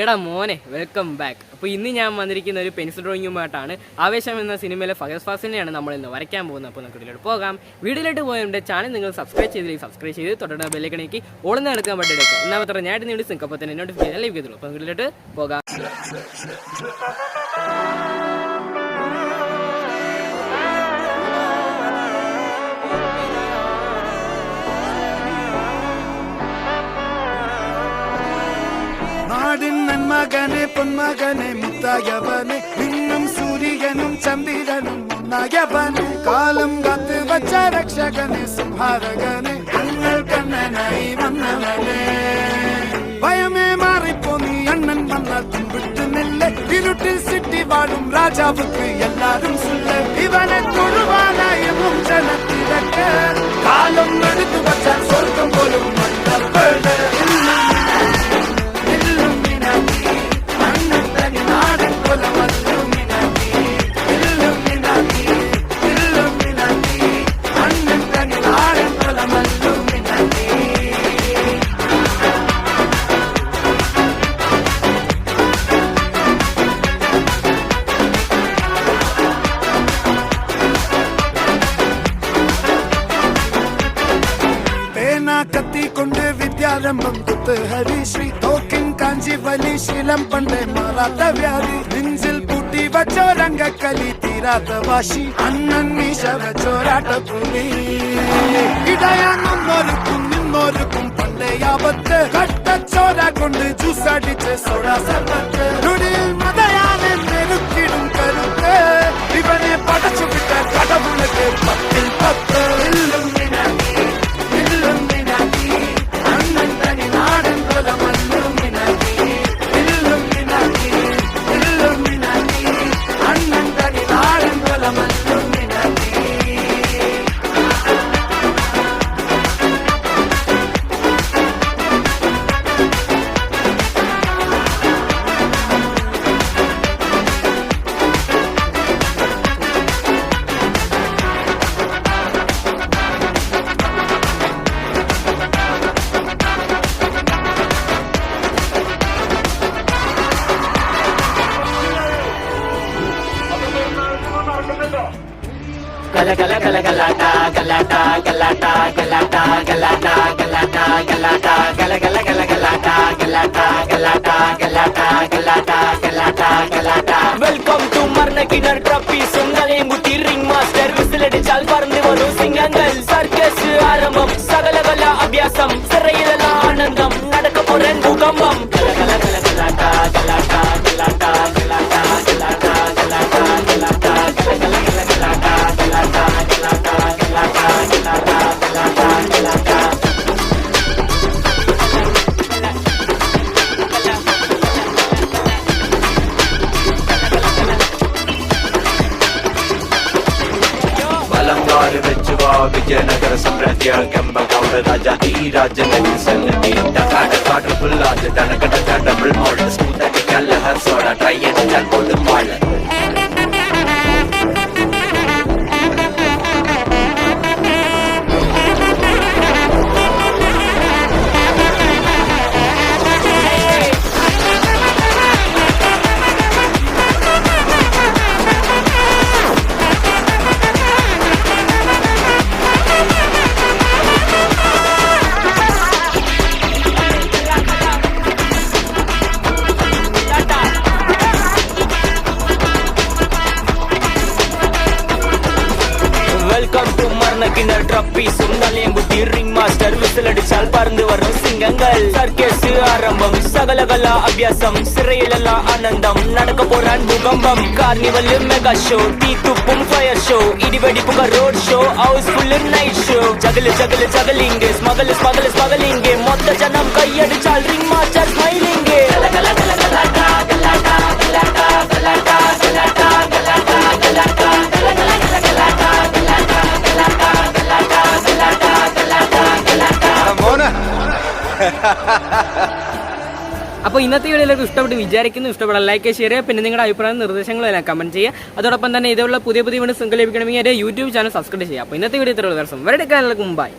എടാ മോനെ, welcome back. അപ്പോൾ ഇന്ന് ഞാൻ വന്നിരിക്കുന്ന ഒരു പെൻസിൽ ഡ്രോയിങ്ങുമായിട്ടാണ്. ആവേശം എന്ന സിനിമയിലെ ഫഹദ് ഫാസിലിനെയാണ് നമ്മൾ ഇന്ന് വരയ്ക്കാൻ പോകുന്നത്. അപ്പോൾ നമുക്ക് ഇതിലോട്ട് പോകാം. വീഡിയോയിലോട്ട് പോയതിൻ്റെ ചാനൽ നിങ്ങൾ സബ്സ്ക്രൈബ് ചെയ്തില്ലെങ്കിൽ സബ്സ്ക്രൈബ് ചെയ്ത് തൊട്ടുള്ള ബെല്ലൈക്കണേക്ക് ഓടുന്ന എടുക്കാൻ പറ്റിയെടുക്കുക. ഒന്നാമത്തെ ഞാൻ നേടി സിങ്കപ്പോൾ തന്നെ നോട്ടിഫിക്കേഷൻ ലഭിക്കത്തുള്ളൂ. അപ്പോൾ വീഡിയോയിലോട്ട് പോകാം. നന്മകനെ പൊന്മകനെ മുത്തായവനെ നിന്നും സൂര്യനും ചന്ദ്രനും ഒന്നായവനെ കാലം കാത്ത് വച്ച രക്ഷകനെ സംഹാരകനെ ഞങ്ങൾ കണ്ണനായി വന്നവനെ ഭയമേ മാറിപ്പോ നീ അണ്ണൻ വന്നാൽ തുമ്പിട്ട് നെല്ല് ഇരുട്ടിൽ സിറ്റി വാഴും രാജാവുക്ക് എല്ലാരും സുല്ല് ഇവനെ തൊഴുവാനായ ജനത്തിരക്ക് കാലം എടുത്തു വച്ചാൽ സ്വർഗം പോലും മണ്ടപ്പെട് കത്തിക്കൊണ്ട് വിദ്യാരംഭം കുത്ത് ഹരിശ്രീ തോക്കിൻ കാഞ്ചി വലി ശീലം പണ്ടേ മാറാത്ത വ്യാധി നെഞ്ചിൽ പൂട്ടി വച്ചോരംഗക്കലി തീരാത്ത വാശി അണ്ണൻ മീശ വെച്ചോരാട്ട പുലി ഇടയാന്നൊരുക്കും നിന്നൊരുക്കും പണ്ടേ ആപത്ത് കട്ടച്ചോര കൊണ്ട് ജ്യൂസടിച്ച് സോഡാ സർബത്ത് നുടിയിൽ മതയാനെ നെരുക്കിടും കരുത്ത് ഇവനെ പടച്ചു വിട്ട കടവുളക്ക് 10-10 Gala gala gala galata galata galata galata galata galata galata gala gala gala galata galata galata galata galata galata galata Welcome to Marnakinar Trophy Sundalayam Gutti Ring Master വിസിലടിച്ചാൽ പറന്നു വരും സിംഗങ്ങൾ സർക്കസ് ആരംഭം സകലകല അഭ്യാസം സിറയിലുള്ള ആനന്ദം നടക്കപ്പോരൻ ഭൂകമ്പം gala gala gala galata galata galata galata galata galata galata gala gala galata galata galata galata galata galata galata ಬಲಂಗಾರು ಮೆಚ್ಚುವ Vijayanagara ಸಾಮ್ರಾಜ್ಯ ಕೆಂಪಗೌಡ ರಾಜ ಈ ರಾಜ್ಯದಲ್ಲಿ ಸಲ್ಲದಿ ಕಾಟ ಕಾಟ ಫುಲ್ಲಾದ ದನಕಟ ಡಬಲ್ ಮಾಡ ಸ್ಮೂತಾಗಿ ಕಲ್ಲ ಹರ್ಸೋಡ ಟ್ರೈ ಚಾಲ್ಬೋದು ಮಾಡ Welcome to Marnakinar Trophy Sundalayam Gutti Ring Master വിസിലടിച്ചാൽ പറന്നു വരും സിംഗങ്ങൾ സർക്കസ് ആരംഭം സകലകല അഭ്യാസം സിറയിലുള്ള ആനന്ദം നടക്കപ്പോരാൻ ഭൂകമ്പം കാർണിവൽ മെഗാ ഷോ തീത്തുപ്പും ഫയർ ഷോ ഇടിവെടിപ്പുക road show housefull night show juggle juggle juggling smuggle smuggle smuggling മൊത്ത ജനം കൈയടിച്ചാൽ റിംഗ് മാസ്റ്റർ സ്മൈലിംഗ് അപ്പോൾ ഇന്നത്തെ വീഡിയോയിലേക്ക് ഇഷ്ടപ്പെട്ട് വിചാരിക്കുന്നു. ഇഷ്ടപ്പെടാൻ ലൈക്ക് ഷെയർ ചെയ്യുക. പിന്നെ നിങ്ങളുടെ അഭിപ്രായം നിർദ്ദേശങ്ങളും എല്ലാം കമന്റ് ചെയ്യുക. അതോടൊപ്പം തന്നെ ഇതുള്ള പുതിയ വീഡിയോസ് നിങ്ങൾക്ക് ലഭിക്കണമെങ്കിൽ എൻ്റെ യൂട്യൂബ് ചാനൽ സബ്സ്ക്രൈബ് ചെയ്യുക. അപ്പോൾ ഇന്നത്തെ വീഡിയോ ഇത്രയുള്ള ദിവസം വരെ കാണുന്നതിന് മുമ്പായി